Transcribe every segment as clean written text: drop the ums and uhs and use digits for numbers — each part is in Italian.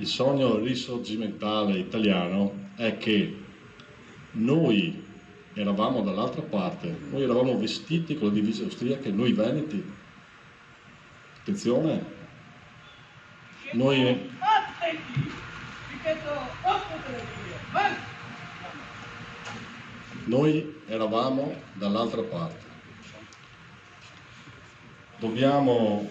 il sogno risorgimentale italiano è che noi eravamo dall'altra parte, noi eravamo vestiti con le divise austriache, noi veneti. Attenzione, noi eravamo dall'altra parte. Dobbiamo...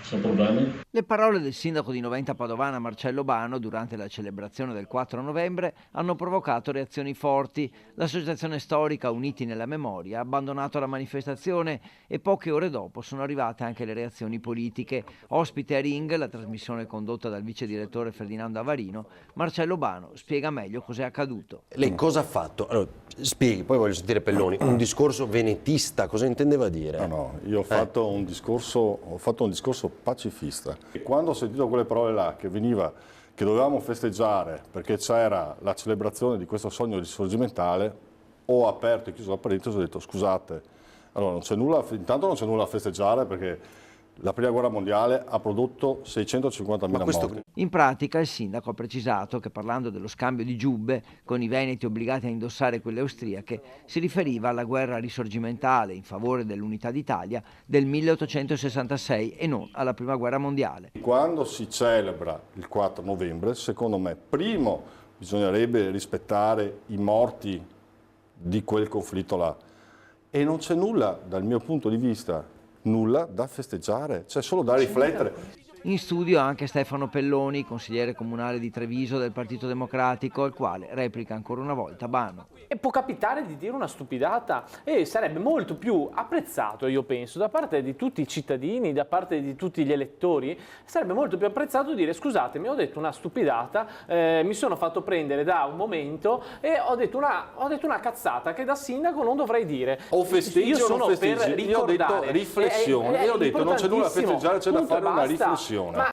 Sono problemi? Le parole del sindaco di Noventa Padovana Marcello Bano durante la celebrazione del 4 novembre hanno provocato reazioni forti. L'associazione storica Uniti nella Memoria ha abbandonato la manifestazione e poche ore dopo sono arrivate anche le reazioni politiche. Ospite a Ring, la trasmissione condotta dal vice direttore Ferdinando Avarino, Marcello Bano spiega meglio cos'è accaduto. Lei cosa ha fatto? Allora, spieghi, poi voglio sentire Pelloni. Un discorso venetista, cosa intendeva dire? No, io ho fatto un discorso pacifista. E quando ho sentito quelle parole là, che dovevamo festeggiare perché c'era la celebrazione di questo sogno risorgimentale, ho aperto e chiuso la parentesi e ho detto scusate, allora intanto non c'è nulla a festeggiare perché la prima guerra mondiale ha prodotto 650.000 morti. In pratica il sindaco ha precisato che parlando dello scambio di giubbe con i veneti obbligati a indossare quelle austriache si riferiva alla guerra risorgimentale in favore dell'unità d'Italia del 1866 e non alla prima guerra mondiale. Quando si celebra il 4 novembre, secondo me, primo bisognerebbe rispettare i morti di quel conflitto là e non c'è nulla dal mio punto di vista. Nulla da festeggiare, c'è solo da riflettere. In studio anche Stefano Pelloni, consigliere comunale di Treviso del Partito Democratico, il quale replica ancora una volta Bano. E può capitare di dire una stupidata e sarebbe molto più apprezzato, io penso, da parte di tutti i cittadini, da parte di tutti gli elettori, sarebbe molto più apprezzato dire scusatemi, ho detto una stupidata, mi sono fatto prendere da un momento e ho detto una cazzata che da sindaco non dovrei dire. O festeggi io o non festeggi, io ho detto riflessione, io ho detto non c'è nulla da festeggiare, c'è da fare una riflessione. Ma